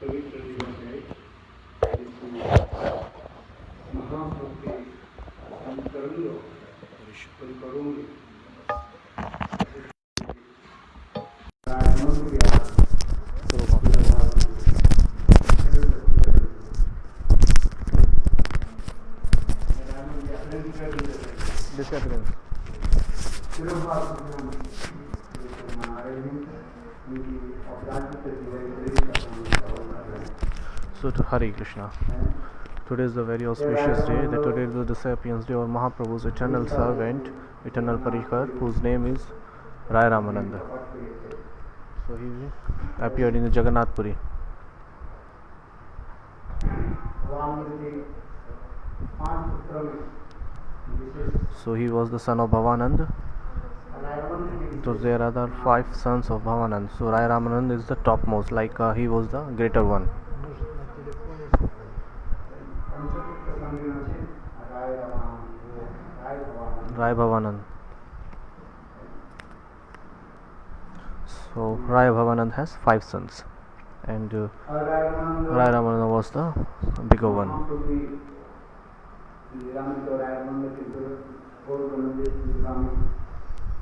पवित्र दिवस है जिसमें महाप्रभु के अंतरंग परिकरों में So to Hare Krishna. Today is the very auspicious day. That today is the Disappearance Day of Mahaprabhu's eternal servant, eternal Parikar, whose name is Rai Ramananda. So he appeared in the Jagannath Puri. So he was the son of Bhavanand. So there are the 5 sons of Bhavanand. So Rai Ramanand is the topmost, like he was the greater one. Rai Bhavanand. So Rai Bhavanand has 5 sons, and Rai Ramananda was the bigger one.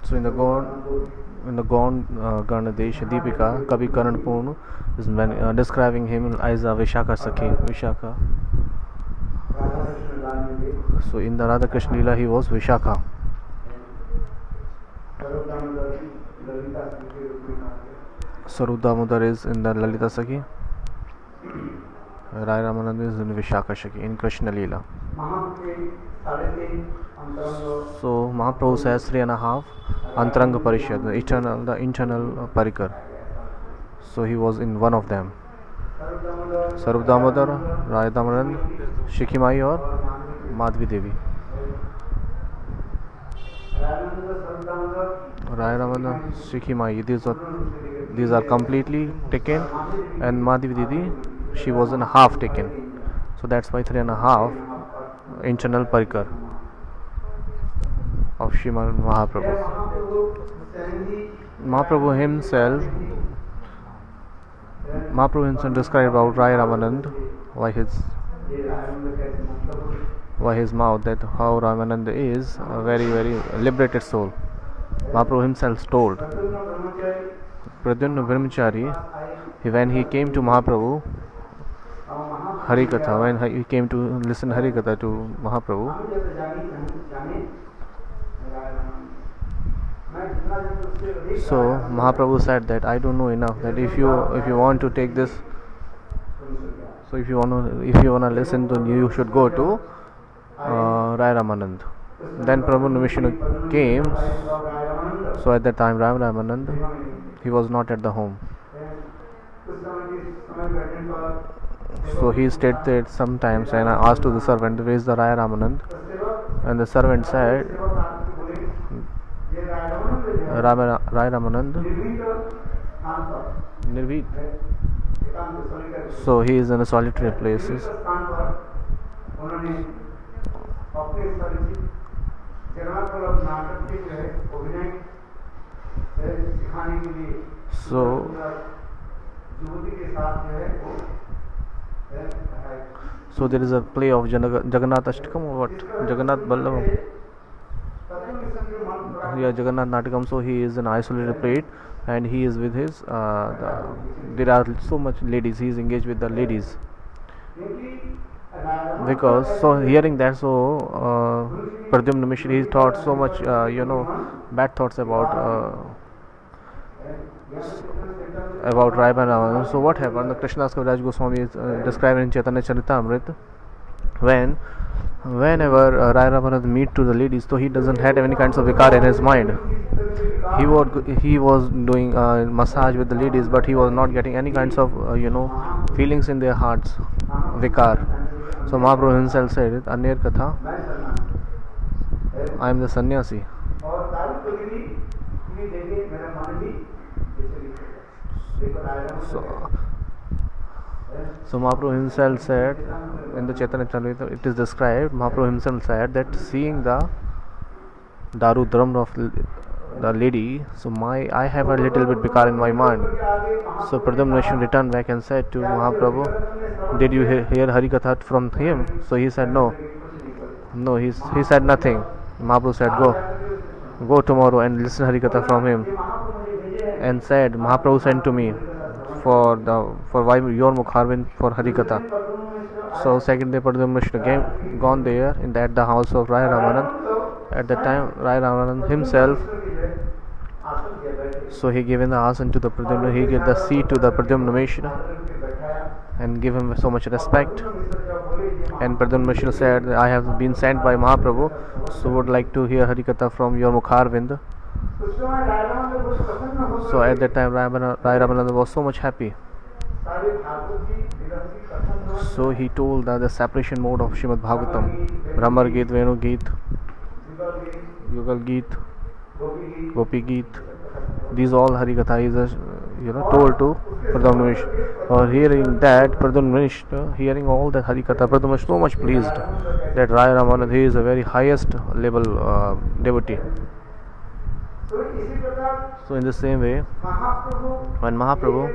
So in the Gaun Garnadesh, Deepika, Kavi Karan Purna is describing him as a Vishaka Sakhi. Vishaka. So in the Radha Krishna Leela he was Vishaka. Sarup Damodar is in the Lalita Sakhi. Rai Ramananda is in Vishaka Sakhi in Krishna Leela. So Mahaprabhu has 3.5 Antaranga Parishad, the internal Parikar. So he was in one of them. Sarup Damodar, Rai Damodaran, Shikhimai or Madhvi Devi. Rai Ramananda, Shikhimai, these are completely taken, and Madhvi Devi, she was in half taken. So that's why 3.5 internal Parikar of Sriman Mahaprabhu. Mahaprabhu himself described about Rai Ramanand by his mouth, that how Ramananda is a very, very liberated soul. Mahaprabhu himself told Pradyumna Brahmachari, when he came to Mahaprabhu Harikatha, when he came to listen Harikatha to Mahaprabhu, so Mahaprabhu said that I don't know enough, that if you want to take this, so if you wanna listen to, you should go to Rai Ramanand. Then Prabhu Vishnu came. So at that time Rai Ramanand, he was not at the home. So he stayed there sometimes, and I asked to the servant, where is the Rai Ramanand? And the servant said, Rai Ramanand Nirveet. So he is in a solitary places. So there is a play of Jagannath Ashtakam or what? Jagannath Ballavam. Yeah, Jagannath Natakam. So he is an isolated plate, and he is with his there are so much ladies, he is engaged with the ladies, because so hearing that, so Pradyumna Mishra, he thought so much bad thoughts about Rai Ramananda. So what happened? The Krishnadas Kaviraj Goswami is describing in Chaitanya Charitamrita, whenever Rai Ramananda meet to the ladies, so he doesn't have any kinds of vikar in his mind. He was doing massage with the ladies, but he was not getting any kinds of feelings in their hearts, vikar. So Mahaprabhu himself said, Anir Katha, I am the sannyasi. So Mahaprabhu himself said in the Chaitanya Charitamrita, it is described, Mahaprabhu himself said that seeing the Daru Drum of the lady, so I have a little bit bikar in my mind. So Pradyumna Mishra returned back and said to Mahaprabhu, did you hear Harikatha from him? So he said no. No, he said nothing. Mahaprabhu said go tomorrow and listen Harikatha from him. And said, Mahaprabhu sent to me for why your Mukharvind for Harikatha. So second day Pradyumna Mishra gone there at the house of Rai Ramanand. At that time Rai Ramanand himself, so he given the asan to the Pradyumna, he gave the seat to the Pradyumna Mishra and give him so much respect. And Pradyumna Mishra said, I have been sent by Mahaprabhu, so would like to hear Harikatha from your Mukharvind. So at that time Rai Ramananda was so much happy. So he told the separation mode of Srimad Bhagavatam, Brahmar Geet, Venu Geet, Yugal Geet, Gopi Geet, these all Harikatha is told to Pradyumna Mishra. Or hearing that, Pradyumna Mishra, hearing all that Harikatha, Pradyumna Mishra so much pleased that Rai Ramanand, he is a very highest level devotee. So in the same way, when Mahaprabhu,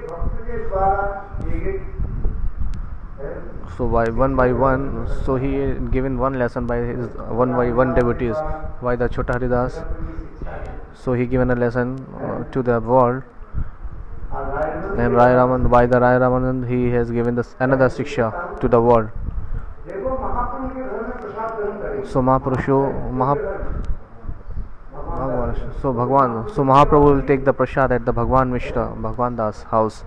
so by one, so he given one lesson by his one devotees, by the Chota Haridas. So he given a lesson to the world, and by the Rai Ramanand he has given another Shiksha to the world. So Mahaprabhu will take the prasad at the Bhagwan Mishra, Bhagwan Das house.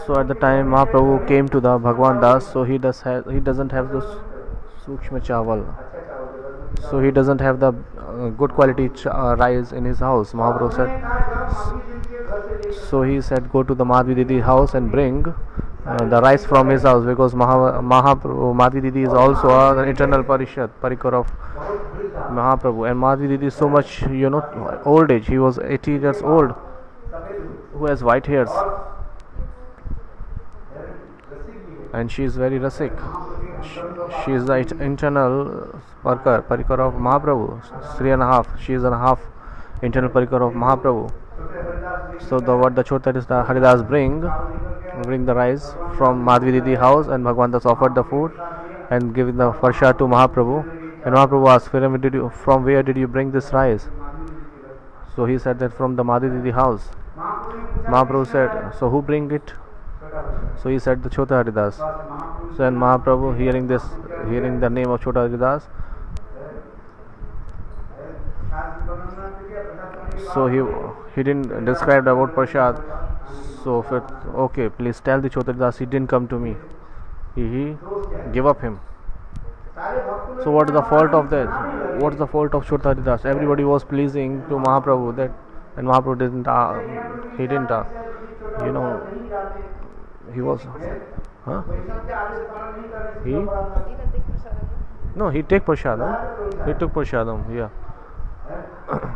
So at the time Mahaprabhu came to the Bhagwan Das, so he doesn't have the Sukshma Chawal. So he doesn't have the good quality rice in his house, Mahaprabhu said. So he said, go to the Madhvi Didi house and bring the rice from his house, because Mahaprabhu, Madhvi Didi is also an eternal parikar of Mahaprabhu, and Madhvi Didi is so much old age. He was 80 years old, who has white hairs, and she is very rasik. She is the internal parikar of Mahaprabhu, 3.5. She is 1/2 internal parikar of Mahaprabhu. So what the Chota Haridas bring the rice from Madhvi Didi house, and Bhagwan Das offered the food and giving the prasad to Mahaprabhu. And Mahaprabhu asked, from where did you bring this rice? So he said that from the Madhvi Didi house. Mahaprabhu said, so who bring it? So he said the Chota Haridas. So and Mahaprabhu hearing the name of Chota Haridas, so he didn't describe about prasad. So okay, please tell the Chota Haridas he didn't come to me. He gave up him. So what is the fault of that? What is the fault of Chota Haridas? Everybody was pleasing to Mahaprabhu, that, and Mahaprabhu didn't. He didn't. He was. Huh? He take prasadam. He took prasadam. Yeah.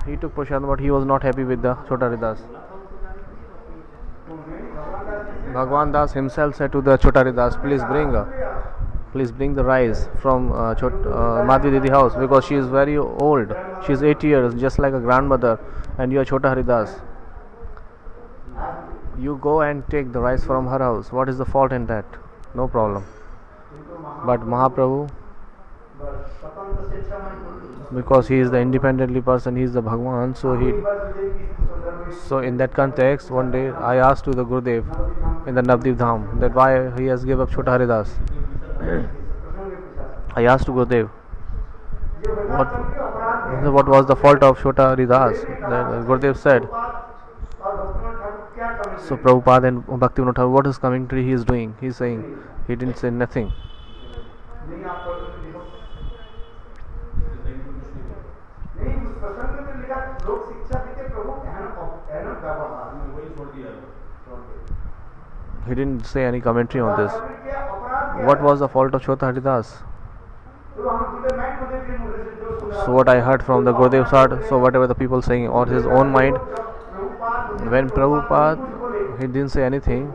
He took prasadam, but he was not happy with the Chota Haridas. Bhagwan Das himself said to the Chota Haridas, please bring the rice from Madhvi Didi house, because she is very old. She is 80 years, just like a grandmother, and you are Chota Haridas. You go and take the rice from her house. What is the fault in that? No problem. But Mahaprabhu, because he is the independently person, he is the Bhagwan, so in that context, one day I asked to the Gurudev in the Navdeep Dham that why he has given up Chota Haridas. I asked to Gurudev what was the fault of Chota Haridas. The Gurudev said, so Prabhupada and Bhaktivinoda Thakur, what is commentary he is doing? He is saying, he didn't say nothing. He didn't say any commentary on this. What was the fault of Chota Haridas? So what I heard from the Gurudev side, so whatever the people saying or his own mind, when Prabhupada, he didn't say anything.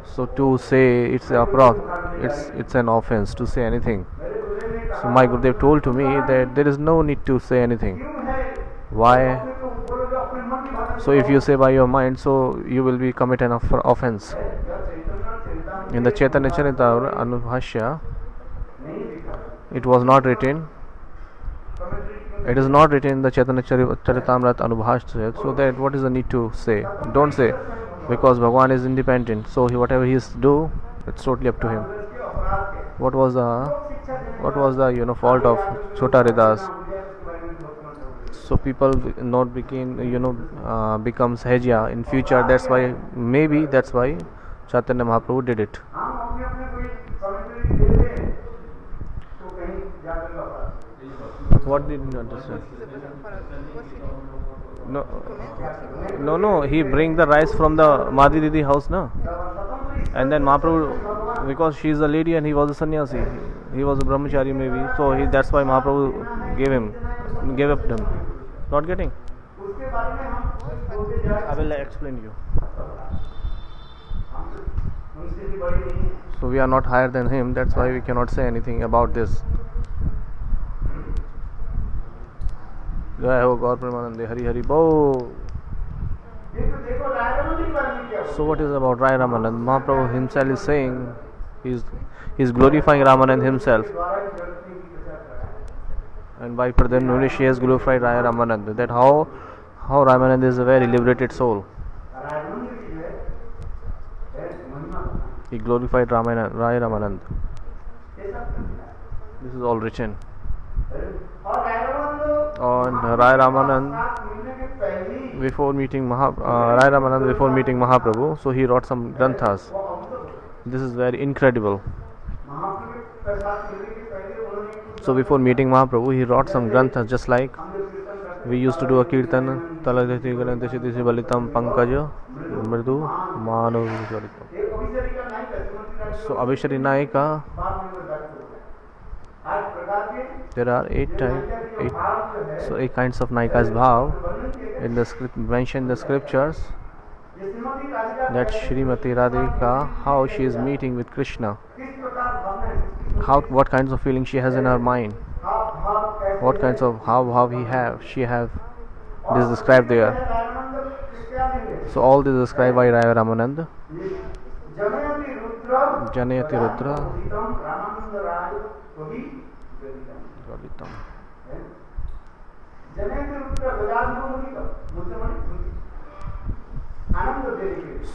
So to say it's an offense to say anything. So my Gurudev told to me that there is no need to say anything. Why? So if you say by your mind, so you will be commit an offense. In the Chaitanya Charitamrita Anubhashya, it was not written. It is not written in the Chaitanya Charitamrita Anubhashya. So that what is the need to say? Don't say, because Bhagwan is independent. So whatever he is do, it's totally up to him. What was the fault of Chota Haridas? So people not became becomes Hejya in future. That's why Chaitanya Mahaprabhu did it. What did you understand? No. He bring the rice from the Madhi Didi house, no? And then Mahaprabhu, because she is a lady and he was a sannyasi, he was a brahmachari maybe. So that's why Mahaprabhu gave up them. Not getting? I will explain you. So we are not higher than him. That's why we cannot say anything about this. Jai Ho Gaur Premanande, Hari Hari Bo. So what is about Rai Ramanand? Mahaprabhu himself is saying he's glorifying Ramanand himself. And by Pradhan Munish he has glorified Rai Ramanand. That how Ramanand is a very liberated soul. He glorified Rai Ramanand. This is all written. On Rai Ramanand before meeting Mahaprabhu, so he wrote some granthas. This is very incredible. So before meeting Mahaprabhu, he wrote some granthas, just like we used to do a kirtan. Taladati Galanti Balitam Pankaja Mridu Manav. So Abhishari Naika, there are 8 kinds of Naikas Bhav in the mentioned in the scriptures, that Shrimati Radhika, how she is meeting with Krishna, what kinds of feelings she has in her mind, what kinds of how she have. This is described there. So all this is described by Rai Ramanand. Janayati Rudra Galitam.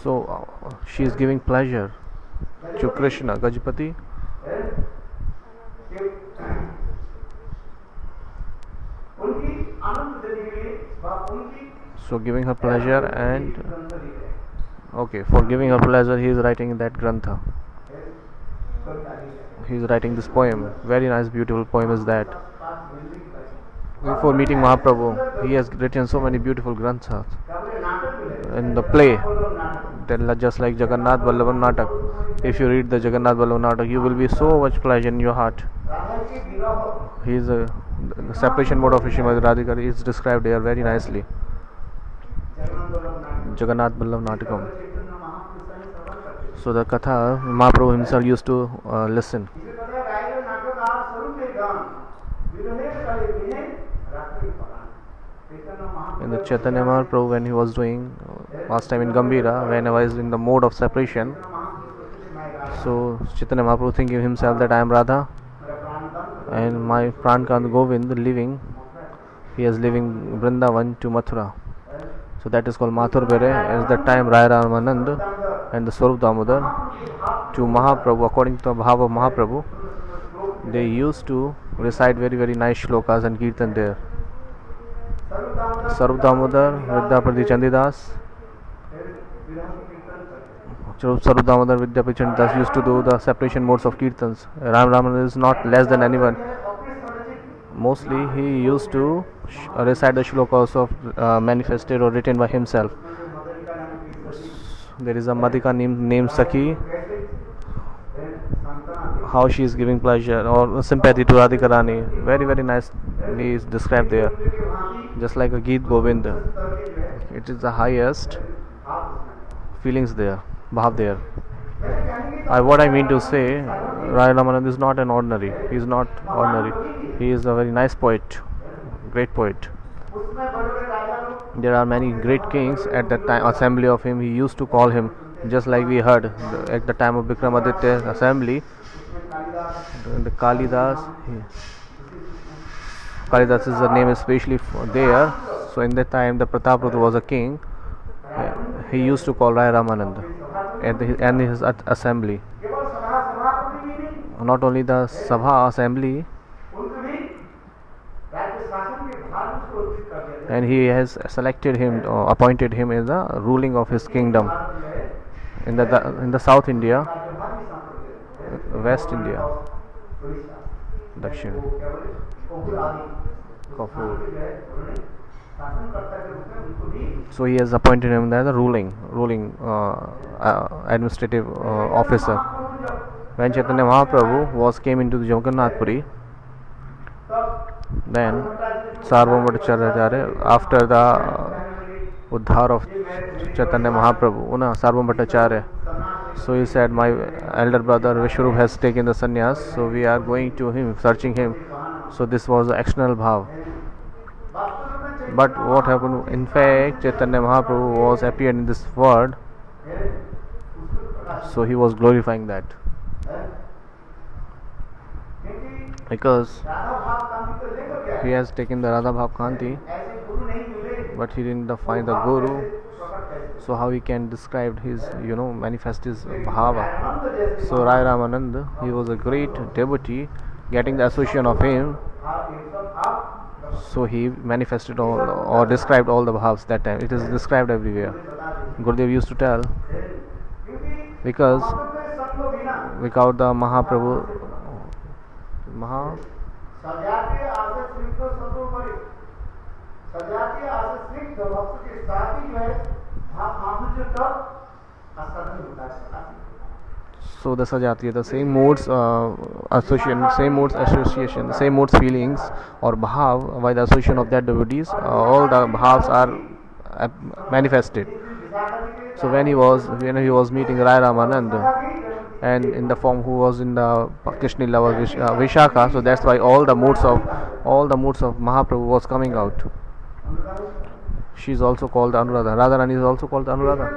So she is giving pleasure to Krishna, Gajapati. So giving her pleasure, and for giving her pleasure he is writing that grantha. He is writing this poem. Very nice, beautiful poem is that. Before meeting Mahaprabhu, he has written so many beautiful granthas. In the play, just like Jagannath Vallavan Natak. If you read the Jagannath Vallavan Natak, you will be so much pleasure in your heart. He is the separation mode of Srimati Radhika is described here very nicely. Jagannath Vallavan Natakam. So the Katha, Mahaprabhu himself used to listen. In the Chaitanya Mahaprabhu, when he was doing last time in Gambhira, when I was in the mode of separation, so Chaitanya Mahaprabhu thinking himself that I am Radha and my Prankant Govind living, he is leaving Vrindavan to Mathura. So that is called Mathur Bere. At that time Rai Ramanand and the Swarup Damodar to Mahaprabhu, according to the Bhava of Mahaprabhu, they used to recite very very nice shlokas and kirtan there. Swarup Damodar, Vidyapati Chandidas, Swarup Damodar, Vidyapati Chandidas used to do the separation modes of kirtans. Ram Ramanand is not less than anyone. Mostly he used to recite the shlokas of manifested or written by himself. There is a Madhika named Sakhi, how she is giving pleasure or sympathy to Radhika Rani. Very very nicely is described there. Just like a Geet Govind, it is the highest feelings there, bhav there. What I mean to say, Rai Ramanand is not an ordinary. He is not ordinary. He is a very nice poet, great poet. There are many great kings at that time assembly of him. He used to call him, just like we heard at the time of Vikramaditya assembly. The Kalidas, Kalidas is the name especially there. So in that time, the Prataprudra was a king. He used to call Rai Ramanand and his assembly. Not only the Sabha assembly, and he has selected him, appointed him as the ruling of his kingdom in the South India, West India, Dakshin, Kafur. So he has appointed him as the ruling administrative officer. When Chaitanya Mahaprabhu came into the Jagannath Puri, then Sarvabhauma Bhattacharya, after the Uddhar of Chaitanya Mahaprabhu, Sarvabhauma Bhattacharya, so he said, my elder brother Vishwarup has taken the sannyas, so we are going to him, searching him. So this was the external bhav. But what happened? In fact, Chaitanya Mahaprabhu was appeared in this world, so he was glorifying that. Because he has taken the Radha Bhav Kanti, but he didn't find the Guru. So how he can describe his, manifest his bhava? So Rai Ramanand, he was a great devotee, getting the association of him. So he manifested all or described all the bhavs that time. It is described everywhere. Gurudev used to tell, because without the Mahaprabhu, so the Sajatiya, the same moods association, same moods feelings or bhav by the association of that devotees, all the bhavs are manifested. So when he was meeting Rai Ramanand, and in the form who was in the Krishna Lila Vishakha, so that's why all the moods of Mahaprabhu was coming out. She is also called Anuradha. Radharani is also called Anuradha.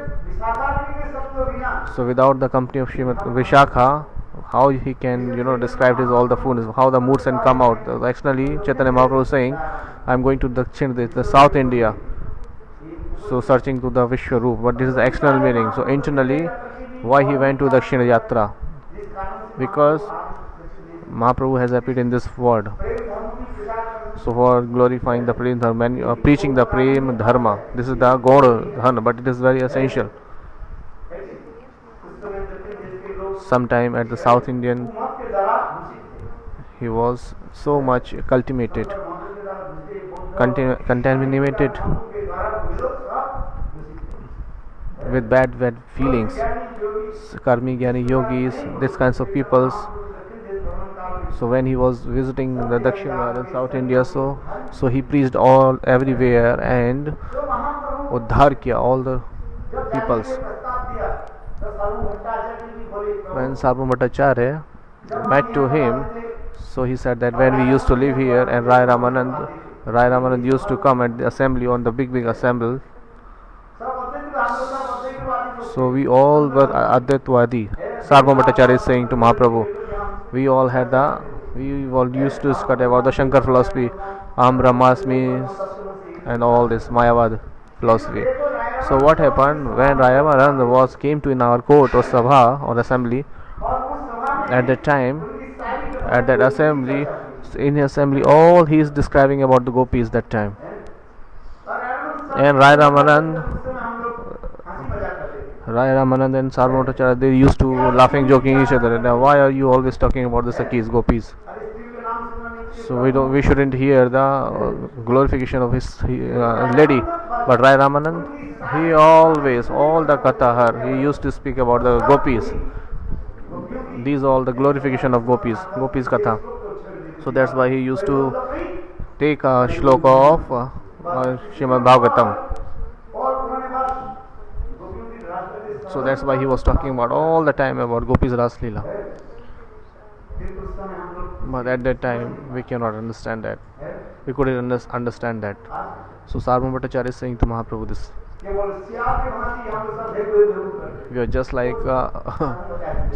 So without the company of Srimati Vishakha, how he can describe his all the food, how the moods can come out. Externally, Chaitanya Mahaprabhu is saying, I am going to the South India, so searching to the Vishwarup, but this is the external meaning. So internally, why he went to Dakshina Yatra? Because Mahaprabhu has appeared in this world, so for glorifying the Prem Dharma, preaching the Prem Dharma. This is the Gaur Dharma, but it is very essential. Sometime at the South Indian, he was so much contaminated with bad feelings, karmi gyani yogis, these kinds of peoples. So when he was visiting the Dakshina and South India, so he preached all everywhere and uddhar kiya all the peoples. When Sarvabhauma Bhattacharya met to him, so he said that when we used to live here and Rai Ramanand used to come at the assembly on the big assembly. So we all were Advaitvadi. Sarvabhauma Bhattacharya is saying to Mahaprabhu, we all used to discuss about the Shankar philosophy, Aham Brahmasmi, and all this Mayavad philosophy. So what happened when Rai Ramanand came to in our court or Sabha or assembly? At that time, at that assembly, in his assembly, all he is describing about the gopis that time. And Rai Ramanand and Sarvabhauma Bhattacharya, they used to laughing, joking each other. Now, why are you always talking about the Sakis, gopis? So we shouldn't hear the glorification of his lady. But Rai Ramanand, he always, all the Katha, he used to speak about the gopis. These are all the glorification of gopis Katha. So that's why he used to take a shloka of Srimad Bhagavatam. So that's why he was talking about all the time about Gopi's Ras Leela. But at that time we cannot understand that. We couldn't understand that. So Sarvabhauma Bhattacharya is saying to Mahaprabhu this. We are just like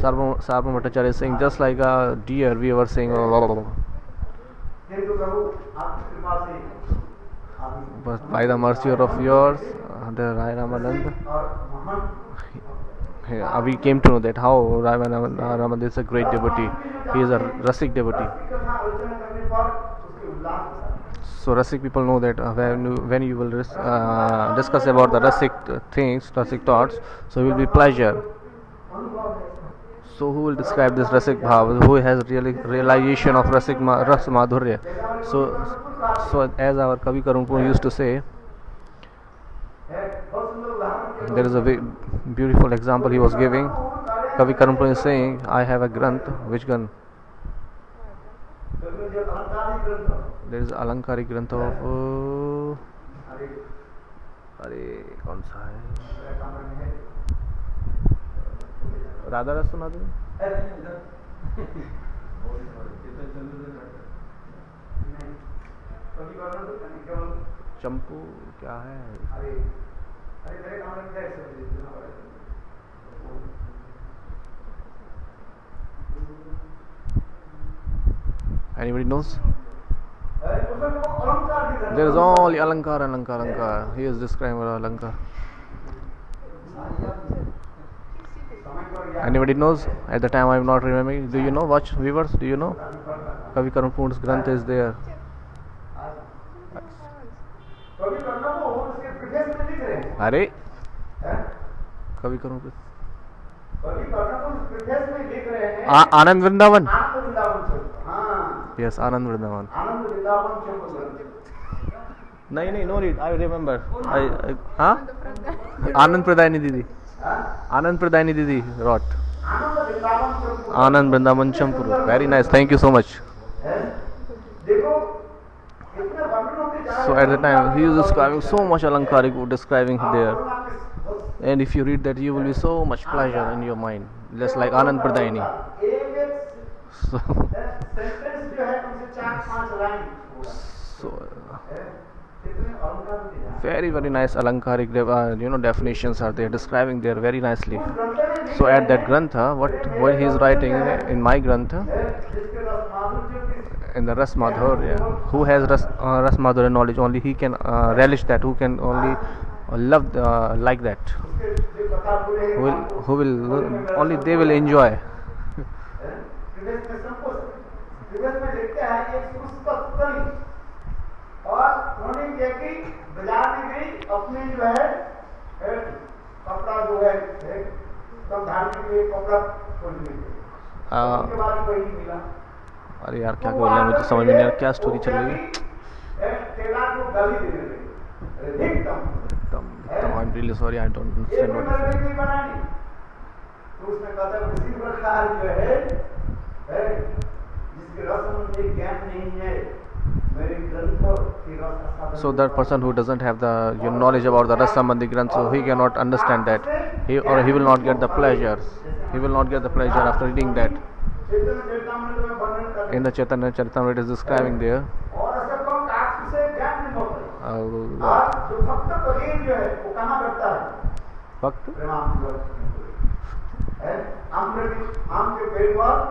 Sarvabhauma Bhattacharya is saying, just like a deer, we were saying. But by the mercy of yours, the Rai Ramanand, we came to know that how Ramanand is a great devotee. He is a Rasik devotee. So Rasik people know that when you will discuss about the Rasik things, Rasik thoughts, so it will be pleasure. So who will describe this Rasik Bhav? Who has realization of Ras Madhurya? So as our Kavi Karunpur used to say, there is a very beautiful example he was giving. Kavi Karunpur is saying, I have a Granth. Which Granth? There is Alankari Granth of कौन सा है? राधा रस सुना दो. चंपू क्या है? Anybody knows? There is only Alankar. He is describing Alankar. Anybody knows? At the time I am not remembering. Do you know? Watch viewers. Do you know? Kavi Karunpur's Granth is there. अरे कवि Karunpur. आनंद Vrindavan. Yes, Anand Vrindavan. नहीं, no need. I remember. Anand Pradayani Didi wrote. Anand Vrindavan Champuru. Very nice. Thank you so much. So at the time he is describing so much Alankaric describing there. And if you read that, you will be so much pleasure in your mind. Just like Anand Pradayani. So very nice Alankaric definitions are there, describing there very nicely. So at that Grantha, what he is writing in my Grantha, in the Ras Madhurya, who has Ras Madhurya knowledge, only he can relish that, who can only love like that, who will only they will enjoy. और उन्होंने क्या कि बाजार में गई अपने जो है कपड़ा जो है सब धारने के लिए कपड़ा खोलने के उसके बाद कोई नहीं मिला. अरे यार क्या बोल रहे हैं, मुझे समझ में नहीं आ रहा क्या स्टोरी चल रही है. तेरा को गाली देने लगे. एकदम I am really sorry, I don't understand what is बनानी. तो उसने कहा था उसी प्रकार जो है जिसके रस में ज्ञान नहीं है. So that person who doesn't have the knowledge about the Rasambandhi Granth, so he cannot understand that. He will not get the pleasure. He will not get the pleasure after reading that. In the Chaitanya Charitamrita it is describing there.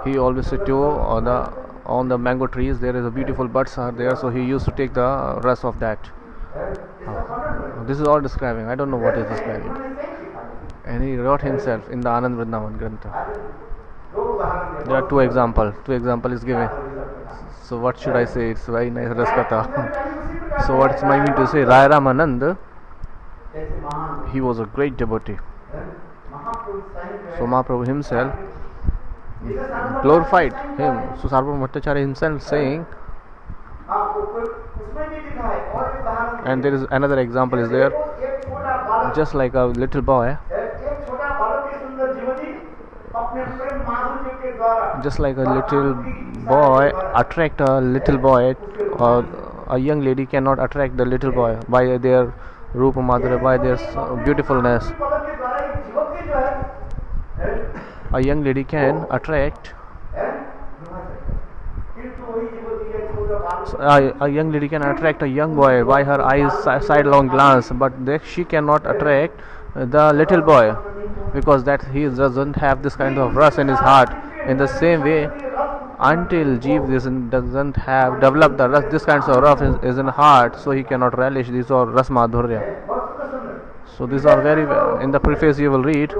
He always sit on the mango trees. There is a beautiful buds are there, so he used to take the rest of that. This is all describing. I don't know what is describing. And he wrote himself in the Anand Vrindavan Grantha. There are two examples. Is given. So what should I say? It's very nice Raskatha. So what's my mean to say? Rai Ramanand, he was a great devotee. So Mahaprabhu himself glorified him. So Sarvabhauma Bhattacharya himself saying, and there is another example is there, just like a little boy, attract a little boy, or a young lady cannot attract the little boy by their Rupa Madhurya, by their beautifulness. भी जो है a young lady can attract किंतु वही युवती है छोटा बालक so, a young lady can attract a young boy by her eyes sidelong glance, but she cannot attract the little boy because that he doesn't have this kind of rust in his heart. In the same way, until Jeev doesn't have developed the rust, this kind of rust is in heart, so he cannot relish these or ras madhurya. So these are very in the preface you will read.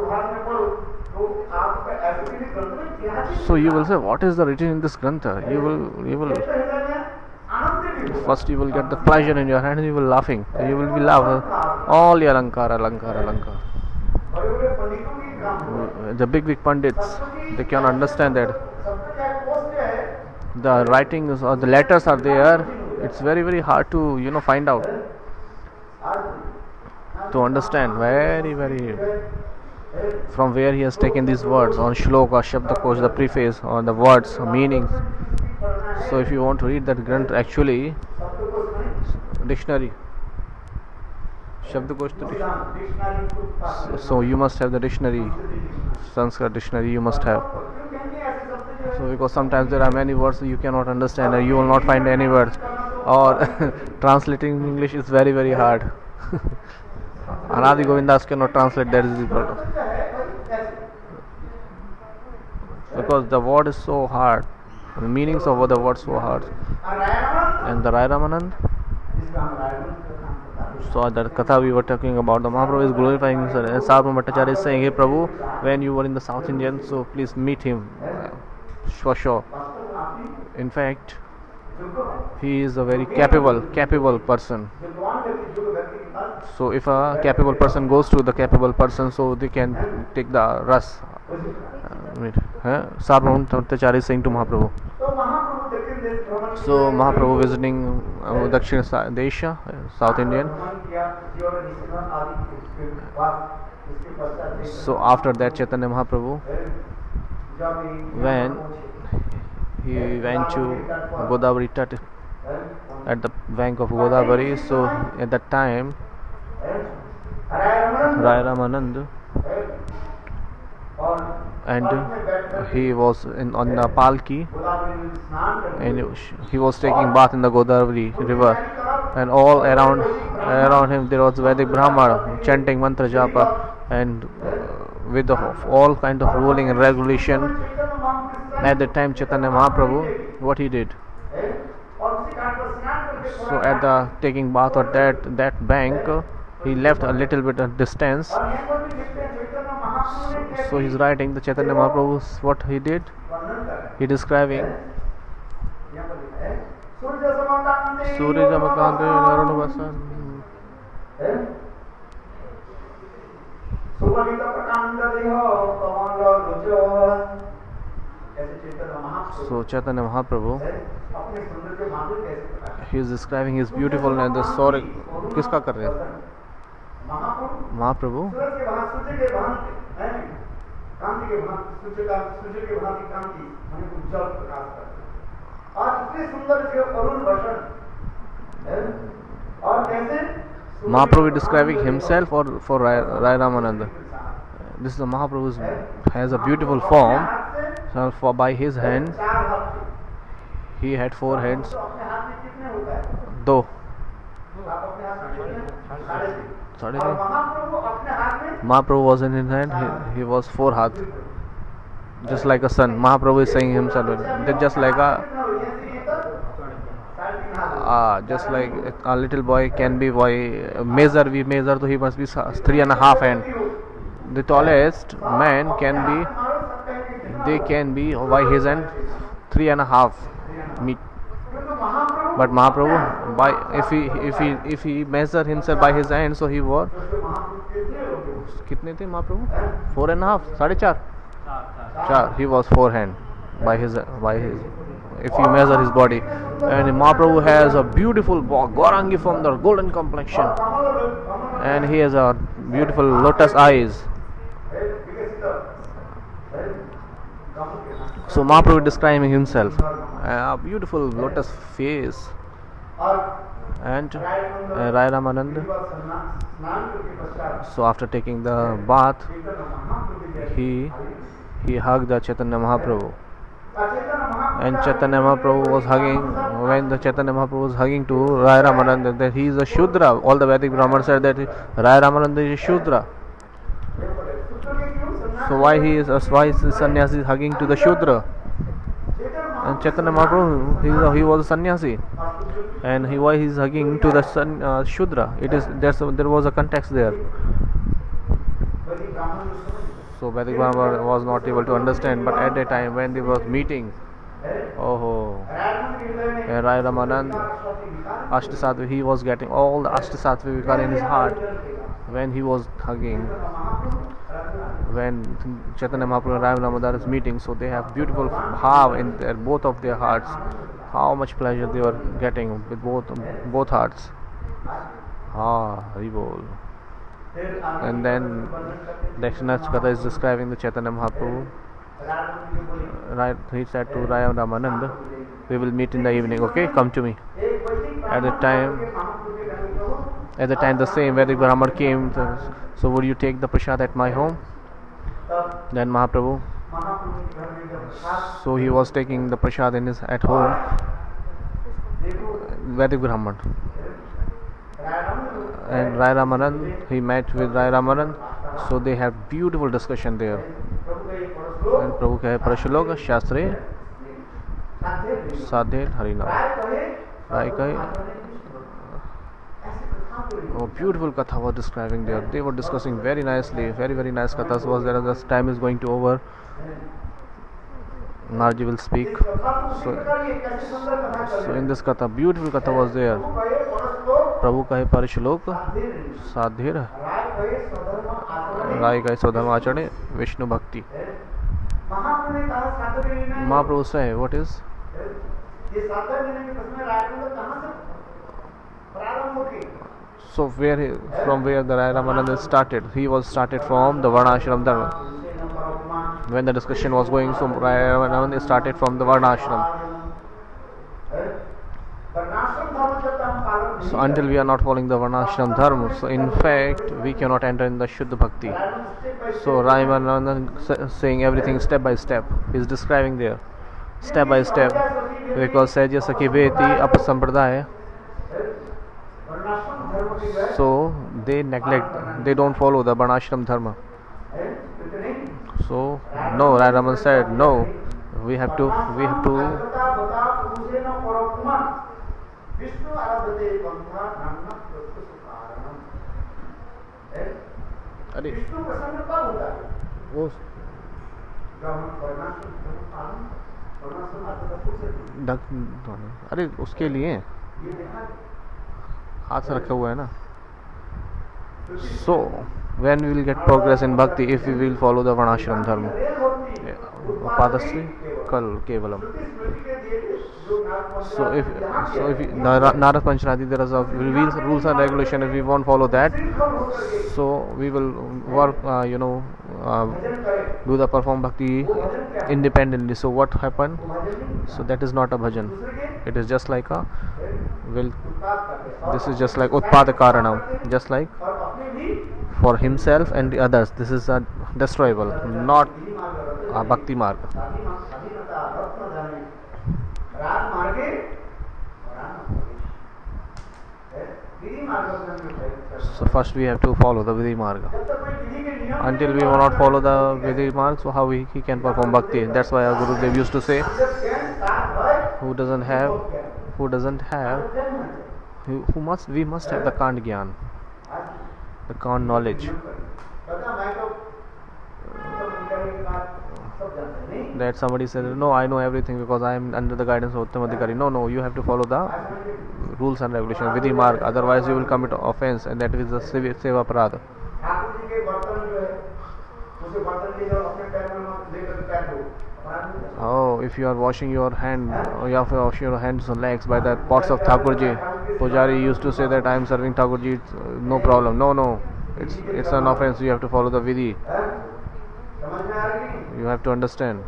So you will say, what is the written in this grantha? You will first you will get the pleasure in your hand and you will laughing. You will be laughing. All the alankar. The big pandits, they can understand that the writings or the letters are there. It's very hard to find out, to understand very from where he has taken these words on shloka, shabdakosh, the preface, or the words, meanings. So if you want to read that granth, actually dictionary, shabdakosh, so you must have the dictionary, Sanskrit dictionary you must have. So because sometimes there are many words you cannot understand and you will not find any words, or translating English is very hard. Anadi Govindas cannot translate that is the problem, because the word is so hard, the meanings of the word so hard. And the Rai Ramanand, so that Katha we were talking about, the Mahaprabhu is glorifying himself, and Sarvabhauma Bhattacharya is saying, hey Prabhu, when you were in the South Indian, so please meet him for sure. In fact, he is a very capable person. So if a capable person goes to the capable person, so they can take the ras. Sarvabhauma Bhattacharya is saying to Mahaprabhu. So Mahaprabhu visiting Dakshina Desha, South Indian. So after that, Chaitanya Mahaprabhu, when he went to Godavari Tat, at the bank of Godavari, so at that time Rai Ramanand, and he was on the palki, and he was taking bath in the Godavari river, and all around him there was Vedic Brahmana chanting mantra japa, and with all kind of ruling and regulation. At the time Chaitanya Mahaprabhu, what he did, so at the taking bath at that bank, he left a little bit of distance. So he's writing the Chaitanya Mahaprabhu, what he did, he describing Surya Jamakante Narunabasan. So Chaitanya Mahaprabhu, he is describing his beautiful and the story. किसका कर रहे हैं? Mahaprabhu. Mahaprabhu is describing himself or for Rai Ramananda. This is the Mahaprabhu has a beautiful form. So for by his hand, he had 4 hands. दो Mahaprabhu was in his hand, he was 4 hath, just like a sun. Mahaprabhu is saying himself, just like a little boy can be by measure, we measure, so he must be 3.5 hand. The tallest man can be by his hand 3.5 meet. But Mahaprabhu, if he measure himself by his hand, so he was कितने थे Mahaprabhu? 4.5, 4.5. He was 4 hand by his if you measure his body. And Mahaprabhu has a beautiful Gaurangi form, the golden complexion, and he has a beautiful lotus eyes. So Mahaprabhu describing himself, a beautiful lotus face, and Rai Ramanand. So after taking the bath, he hugged the Chaitanya Mahaprabhu. And Chaitanya Mahaprabhu was hugging, when the Chaitanya Mahaprabhu was hugging to Rai Ramananda, that he is a Shudra. All the Vedic Brahmans said that Rai Ramananda is a Shudra. So why is the sannyasi hugging to the Shudra? And Chaitanya Mahaprabhu, he was a sannyasi, and why he is hugging to the Shudra? There was a context there. So Vedic Brahmana was not able to understand, but at the time when they were meeting, Rai Ramanand, Ashtasattva, he was getting all the Ashtasattva Vikar in his heart when he was hugging. When Chaitanya Mahaprabhu and Rai Ramanand is meeting, so they have beautiful bhav in both of their hearts. How much pleasure they were getting with both hearts. Hari Bol. And then next Katha is describing the Chaitanya Mahaprabhu. He said to Rai Ramanand, we will meet in the evening, okay? Come to me. At the time the same Vedic Brahman came, so would you take the prasad at my home? Then Mahaprabhu, so he was taking the prasad at home, Vedic Brahman. And Rai Ramanand, he met with Rai Ramanand, so they have beautiful discussion there. And Prabhu kahe Parashlok Shastre Sadhe Harinam. Rai kahe, beautiful katha was describing there. They were discussing very nicely, very nice kathas was there. As time is going to over, Narji will speak. So in this katha, beautiful katha was there. Prabhu kahe Parishlok Sadhir Rai kahe Swadharma Acharne Vishnu Bhakti. Mahaprabhu say, what is? So from where the Rai Ramananda started, he was started from the Varnashram Dharma. When the discussion was going, so Rai Ramananda started from the Varnashram. So until we are not following the Varnashram Dharma, so in fact we cannot enter in the Shuddha Bhakti. So Rai Ramananda saying everything step by step. He is describing there, step by step, because Sajya Sakhi Beti Apasampradaya. So they don't follow the Varnashram Dharma. So no, Rai Raman said no, we have to अरे उसके लिए हाथ से रखा हुआ है ना. So when we will get progress in bhakti if we will follow the Varnashram Dharma. Padasri Kal Kevalam. So if Narad Panchanadi, there is a rules and regulation. If we won't follow that, so we will work, do the perform bhakti independently. So what happened? So that is not a bhajan. It is just like this is just like Utpadakaranam, just like for himself and the others. This is a destroyable, not a bhakti marga. So first we have to follow the Vidhi Marga. Until we will not follow the Vidhi Marga, so how he can perform bhakti? That's why our Gurudev used to say, we must have the Kand Gyan, the Kand knowledge. That somebody said, no, I know everything because I am under the guidance of Uttam Adhikari. No, you have to follow the rules and regulations, Vidhi Marg, otherwise you will commit offense, and that is a seva parada. Oh, if you are washing your hand, or you have to wash your hands and legs by the pots of Thakurji, Pujari used to say that I am serving Thakurji, no problem. No, it's an offense. You have to follow the Vidhi. You have to understand.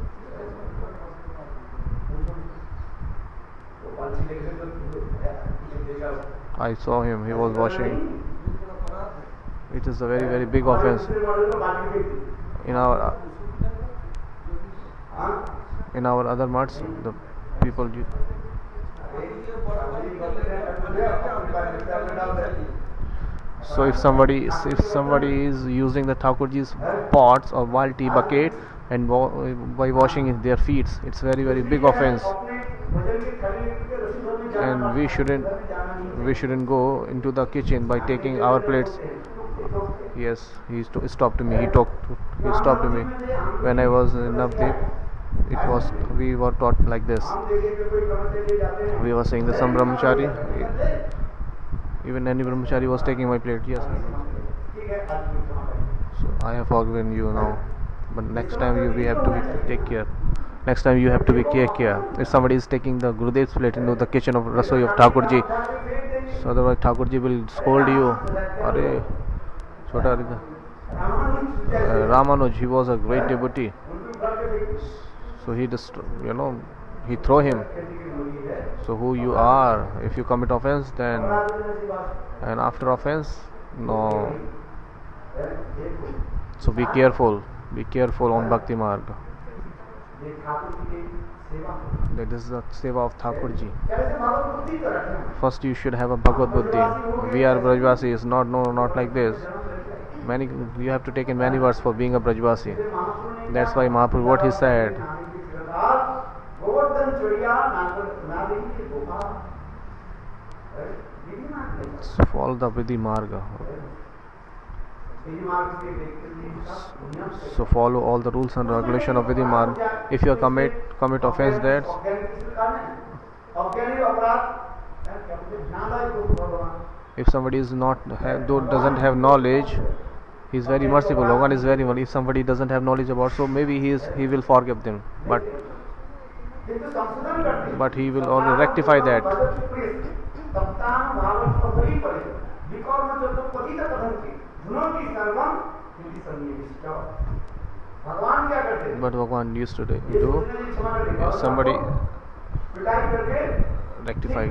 I saw him, he was washing. It is a very big offense. In our in our other mats, the people. So if somebody is using the Thakurji's pots or wild tea bucket and by washing their feet, it's very big offense, and we shouldn't go into the kitchen by taking our plates. Yes, he stopped me. He stopped me when I was in Navdeep. We were taught like this. We were saying that some brahmachari, even any brahmachari was taking my plate. Yes. So I have forgiven you now, but next time we have to take care. Next time you have to be care. If somebody is taking the Gurudev's plate into the kitchen of Rasoi of Thakurji, so otherwise Thakurji will scold you. Are Chota Ramanuj, he was a great devotee. So he just, he throw him. So who you are? If you commit offense, then, and after offense, no. So be careful on Bhakti Marg. That is the seva of Thakurji. First you should have a Bhagavad Buddhi. We are Brajvasis, not like this. You have to take in many words for being a Brajvasi. That's why Mahaprabhu, what he said. So follow the Vidhi Marga. So follow all the rules and regulation of Vidhi Marga. If you commit offense, that's if somebody doesn't have knowledge, he is very merciful. Bhagavan is very merciful. If somebody doesn't have knowledge about, so maybe he will forgive them, but he will already rectify that. But Bhagavan used to do if somebody rectify.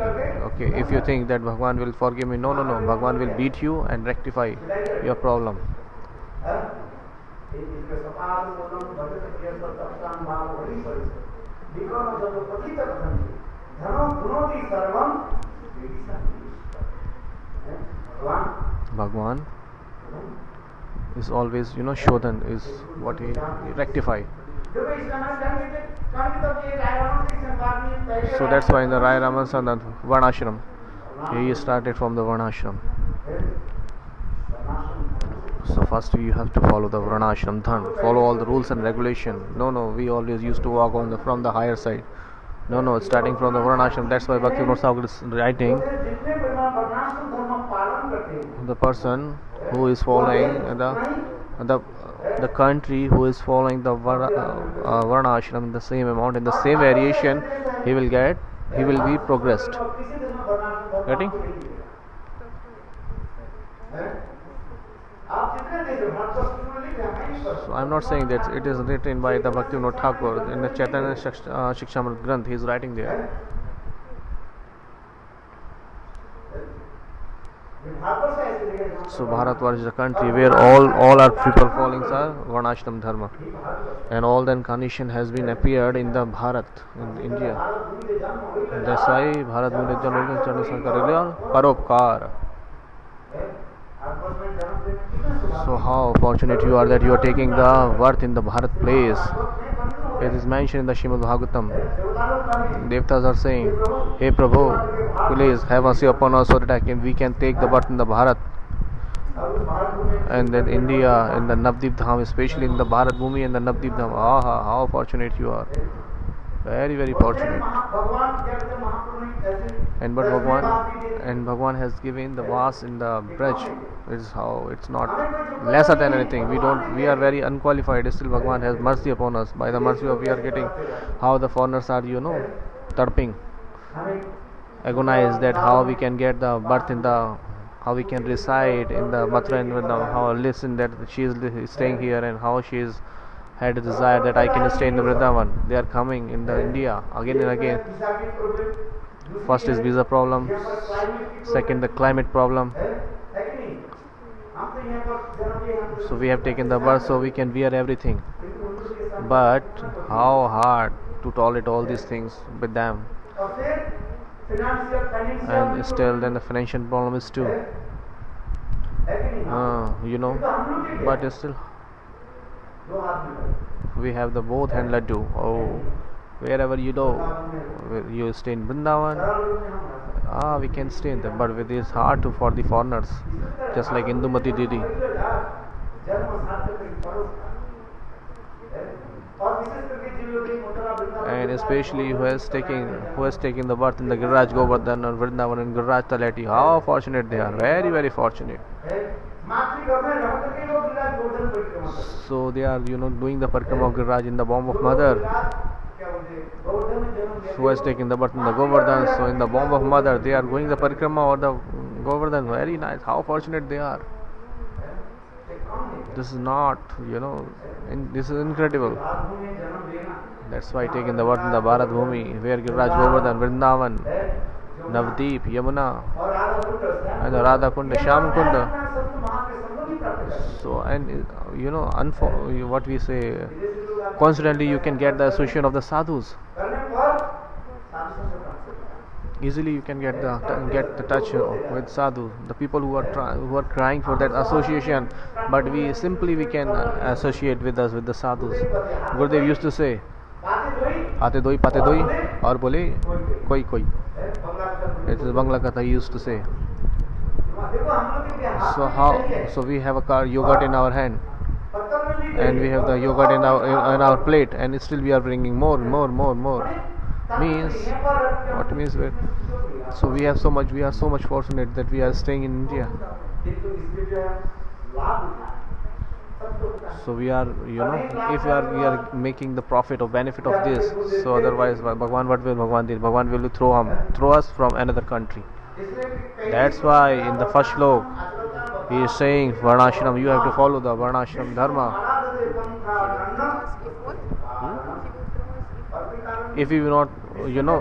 Okay, if you think that Bhagavan will forgive me, no, Bhagavan will beat you and rectify your problem. Bhagavan is always, Shodhan is what he rectify. So that's why in the Rai Ramasana Varnashram, he started from the Varnashram. So first you have to follow the Varnashram Dhan, follow all the rules and regulation. No, we always used to walk from the higher side. No, starting from the Varnashram. That's why Bhaktivinoda Thakur is writing, the person who is following the country who is following the Varnashram in the same amount, in the same variation, he will be progressed. Getting? So I am not saying that it is written by the Bhaktivinoda Thakur in the Chaitanya Shikshamrit Granth. He is writing there. So Bharatvarsh is a country where all our people following are Varnashram Dharma, and all the incarnation has been appeared in the Bharat, in India. That's why Bharat Mule Janam Chandrasankar Paropkar. So how fortunate you are that you are taking the birth in the Bharat place. It is mentioned in the Srimad Bhagavatam. Devtas are saying, "Hey Prabhu, please have mercy upon us so that we can take the birth in the Bharat." And then India, in the Navdeep Dham, especially in the Bharat Bhumi and the Navdeep Dham. How fortunate you are. Very fortunate. And Bhagwan has given the Vas in the Braj. It's not lesser than anything. We are very unqualified. Still Bhagwan has mercy upon us. By the mercy of we are getting how the foreigners are, tarping, agonized that how we can get the birth in the, how we can reside in the Mathura and Vrindavan, how listen that she is staying here and how she is had a desire that I can stay in the Vrindavan. They are coming in the India again and again. First is visa problem, second the climate problem. So we have taken the birth so we can wear everything. But how hard to tolerate all these things with them, और फिर financial and still then the financial problem is too, है कि नहीं? you know. तो हम लोग के But still दो हाथ में we have the both hand laddu. Oh, wherever you go, you stay in Vrindavan, सरल रूप में हम रह सकते we can stay in there, but it is hard to for the foreigners, just like Indumati Didi. जन्म सार्थक एक पर्व था। और विशेष करके जिन लोगों ने Mathura Vrindavan And especially who has taken the birth in the Giriraj Govardhan or Vrindavan and Giriraj Taleti, how fortunate they are, very very fortunate. मातृ घर में रह करके लोग गिरिराज गोवर्धन परिक्रमा करते हैं। So they are doing the parkrama of Giriraj in the bomb of mother, क्या बोलते हैं गोवर्धन में जन्म लिया who has taken the birth in the Govardhan. So in the bomb of mother they are going the parkrama or the Govardhan. Very nice, how fortunate they are. This is not, this is incredible. राजभूमि में जन्म लेना That's why taking the birth in the Bharat Bhumi, where Giriraj Govardhan, Vrindavan, Navdeep, Yamuna, और Radha Kund and the Radha Kunda, Shyam Kunda. संत महात्मा संगम ही प्राप्त करते हैं। So, and what we say, constantly you can get the association of the sadhus. करने पर साधु संत प्राप्त होता है। Easily you can get the touch with sadhu, the people who are crying for that association, but we can associate with us with the sadhus. Gurudev used to say, बातें धोई आते दोई पाते दोई और बोले कोई कोई. बंगला का It is Bangla Katha he used to say. देखो हम लोग के हाथ So we have a yogurt in our hand, पत्थर में भी and we have the yogurt in our plate, and still we are bringing more. Means what means? So we are so much fortunate that we are staying in India. देखो इसमें जो है लाभ उठा सब तो होता है। So we are, if we are making the profit or benefit of this, so otherwise Bhagwan, what will Bhagwan do? Bhagwan will throw us from another country. That's why in the first slok he is saying Varnashram, you have to follow the Varnashram dharma. If we not,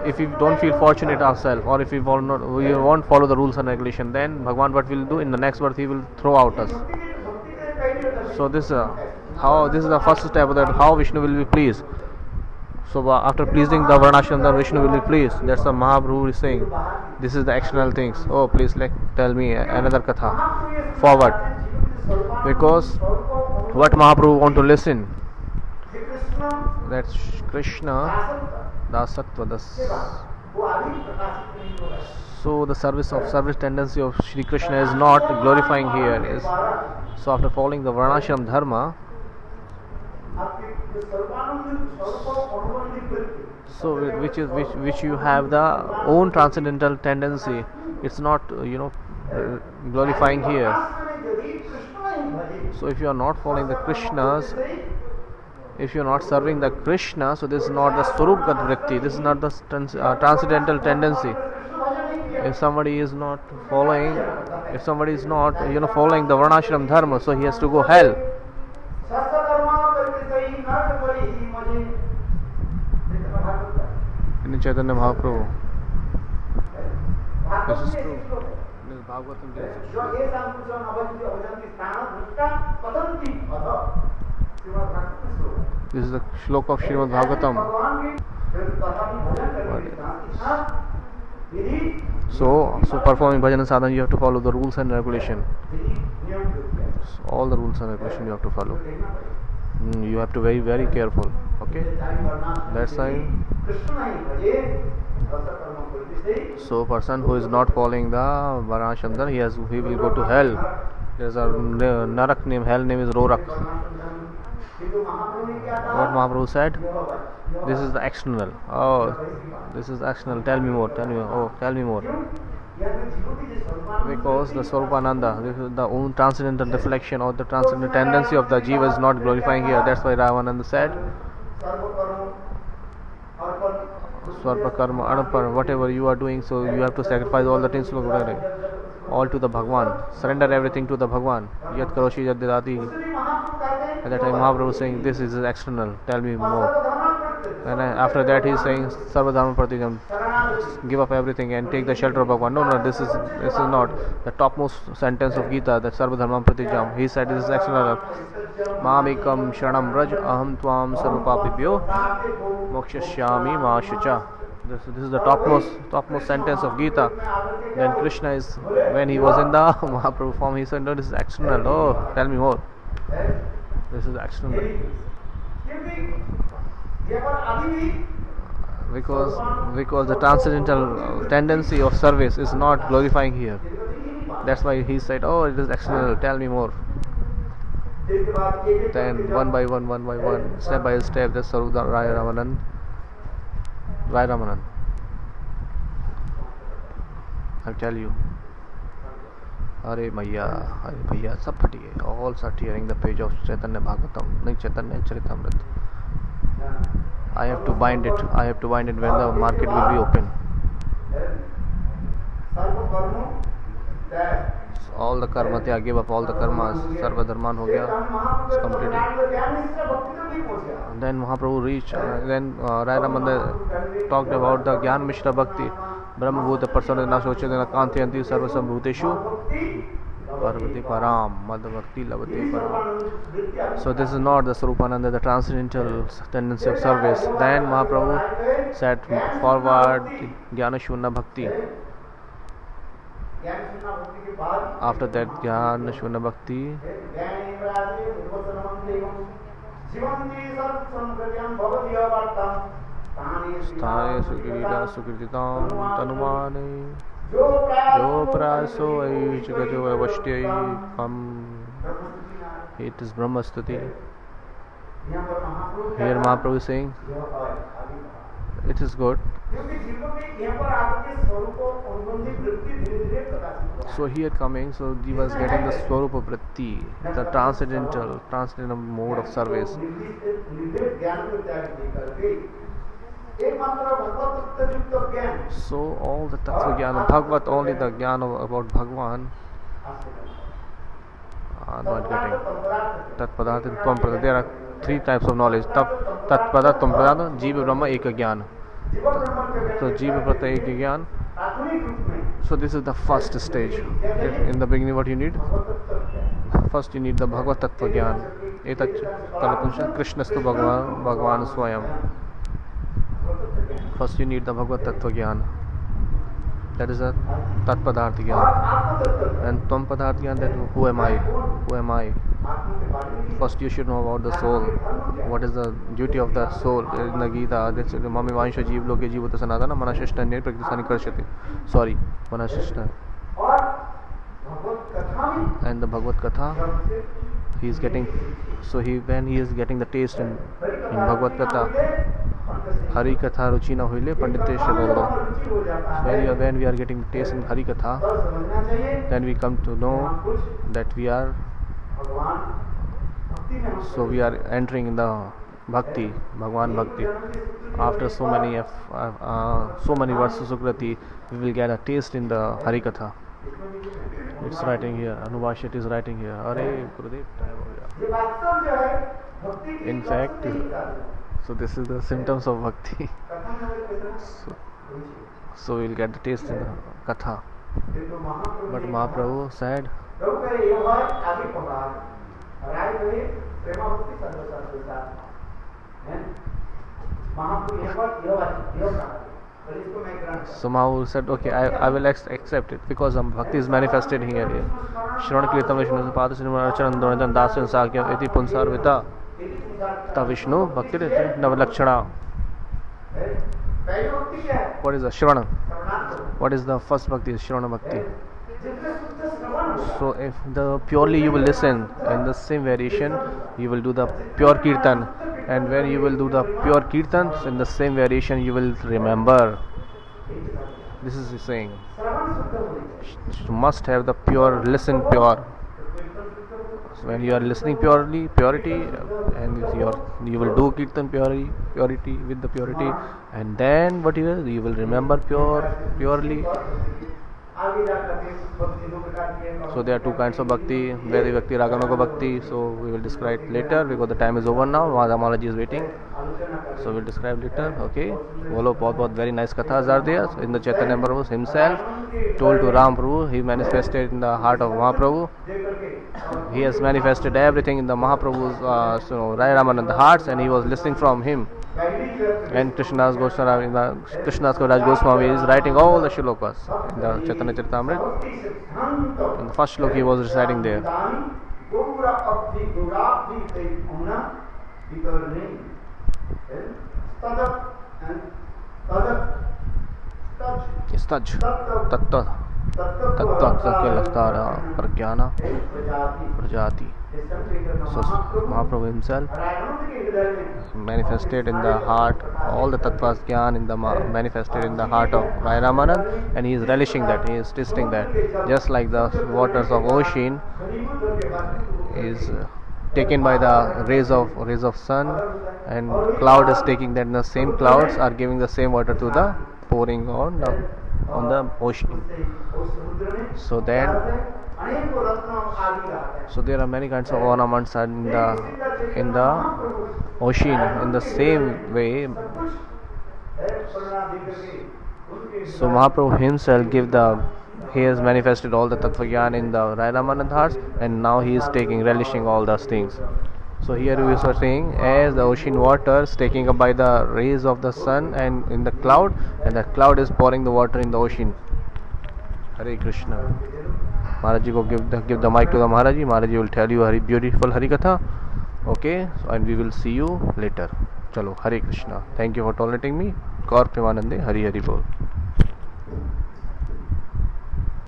if we don't feel fortunate ourselves, or if we won't follow the rules and regulation, then Bhagwan what will do? In the next birth he will throw out us. So this is the first step of that, how Vishnu will be pleased. So after pleasing the Varnashram, the Vishnu will be pleased. That's the Mahaprabhu is saying. This is the external things. Oh, please tell me another katha forward, because what Mahaprabhu want to listen, that's Krishna Dasatva. So the service tendency of Shri Krishna is not glorifying here. So after following the Varnashram dharma, so which you have the own transcendental tendency, it's not glorifying here. So if you are not following the Krishnas, if you are not serving the Krishna, so this is not the Swarup-gat vritti, this is not the transcendental tendency. If somebody is not following the Varnashram dharma, so he has to go hell. In Chaitanya Mahaprabhu, this is true. This is Bhagavatam. This is the shlok of Srimad Bhagavatam. So performing bhajan and sadhana, you have to follow the rules and regulation. So all the rules and regulation you have to follow. You have to be very, very careful. Okay, that's why. So person who is not following the Varnashram, he will go to hell. There's a Narak name, hell name is Rorak. What Mahaprabhu said? This is the external. Oh, this is external. Tell me more. Oh, tell me more. Because the Swarupananda, this is the own transcendental reflection or the transcendental tendency of the Jiva is not glorifying here. That's why Ravananda said, Swarpa karma, Anapan, whatever you are doing, so you have to sacrifice all the things all to the Bhagwan. Surrender everything to the Bhagwan. Yat karoshi yad. At that time Mahaprabhu was saying, this is external. Tell me more. And after that he is saying Sarvadharma Pratigam, give up everything and take the shelter of Bhagwan. No, this is not the topmost sentence of Gita, that Sarvadharma Pratigam. He said this is external. Mamikam Sharanam Raj Aham Tvam Sarvapapibhyo Mokshashyami Mashacha. This is the topmost sentence of Gita. Then Krishna is, when he was in the Mahaprabhu form, he said, no, this is external. Oh, tell me more. This is external. Because the transcendental tendency of service is not glorifying here. That's why he said, oh, it is external, tell me more. Then one by one, step by step, that's Sarvadharma Rai Ramanan. I'll tell you. Hare Bhaiya, sab phati hai. All start hearing the page of Chaitanya Bhagavatam, nahi Chaitanya Charitamrita. I have to bind it when the market will be open. So all the karma, I gave up all the karmas, Sarva Dharman ho gaya, it's completed. And then Mahaprabhu reached, then Rai Raman talked about the Gyan Mishra Bhakti, Brahma Bhuta Persona Sochadana Kantiyanti Sarva Sambhuteshu Parvati Param, Madhavakti Lavati Param. So this is not the Swarupananda, the transcendental tendency of service. Then Mahaprabhu set forward Jnana Shunna Bhakti. After that Jnana Shunna Bhakti, Sthane Sukirita Sukirtitam Tanumane Jo Praso Aichagajo Avashtyaikam. It is Brahmastuti. Here Mahaprabhu is saying, it is good. So here coming, so he was getting the Swarupa Vritti, the transcendental mode of service. So all the Tattva Jnana, Bhagavat, only the Jnana about Bhagwan are not getting. Tat Padartha Tvam Pradha. There are three types of knowledge. Tat Padartha Tvam Pradha, Jiva Brahma Eka Jnana. So Jiva Prata Eka Jnana. So this is the first stage. In the beginning what you need? First you need the Bhagavat Tattva Jnana. Etat Kalapunsha Krishnastu Bhagwan Swayam. First you need the Bhagavat Tattva Jnana. That is a Tat Padartha Jnana. And Tvam Padartha Jnana, that who am I? Who am I? First you should know about the soul. What is the duty of the soul? In the Gita, that's Mami Vansha Jeev Loke Jivata Sanatana Manashashtanya Prakritisani Karshati. Sorry, Manashashtanya. And the Bhagavad Katha, he is getting, so when he is getting the taste in Bhagavad Katha, Hari Katha Ruchina Huile Panditesh Bolo. When we are getting the taste in Hari Katha, then we come to know that we are entering in the Bhakti, Bhagwan Bhakti. After so many verses Sukrati, we will get a taste in the Hari Katha. It's writing here, Anubhashit is writing here. Hare Gurudev, in fact, so this is the symptoms of Bhakti. So we'll get the taste in the Katha. But Mahaprabhu said, so Mahaprabhu said, okay, I will accept it, because Bhakti is manifested here. Shravan Kirtan Vishnu Pada Sinima Archanan Donajan Dasan Sakyam Iti Punsarvita Ta Vishnu Bhakti Navalakshana. What is the Shravana? What is the first Bhakti? Shravana Bhakti. So if the purely you will listen in the same variation, you will do the pure Kirtan. And when you will do the pure Kirtan in the same variation, you will remember. This is the saying. You must have the pure, listen pure. So when you are listening purity, and you will do Kirtan purity with the purity, and then what you will remember purely. आगे जाकर के भक्ति दो प्रकार की है। So there are two kinds of bhakti, Vedic bhakti, Raganuga bhakti. So we will describe later because the time is over now. Maharaji is waiting. So we'll describe later. Okay. Bolo, बहुत very nice kathas are there. In the Chaitanya Mahaprabhu himself told to Ram Prabhu, he manifested in the heart of Mahaprabhu. He has manifested everything in the Mahaprabhu's Rai Ramananda hearts, and he was listening from him. And Krishnadas Kaviraj Goswami is writing all the shlokas in the Chaitanya Charitamrita. In the first shlok he was reciting there. Staj Tattva Satya Laktara Pragyana Prajati. So Mahaprabhu himself manifested in the heart all the tattvas jnana in the manifested in the heart of Rai Ramanand, and he is relishing that, he is tasting that, just like the waters of ocean is taken by the rays of sun, and cloud is taking that, and the same clouds are giving the same water to the pouring on the ocean. So then, so there are many kinds of ornaments in the ocean in the same way. So Mahaprabhu himself he has manifested all the Tattva Gyan in the Rai Ramanand hearts, and now he is relishing all those things. So here we are saying, as the ocean water is taken up by the rays of the sun and in the cloud, and the cloud is pouring the water in the ocean. Hare Krishna. Maharaji will give the mic to the Maharaji. Maharaji will tell you beautiful Hari Katha. Okay, so, and we will see you later. Chalo, Hare Krishna. Thank you for tolerating me. Gaur Premanande, Hari Hari Bol.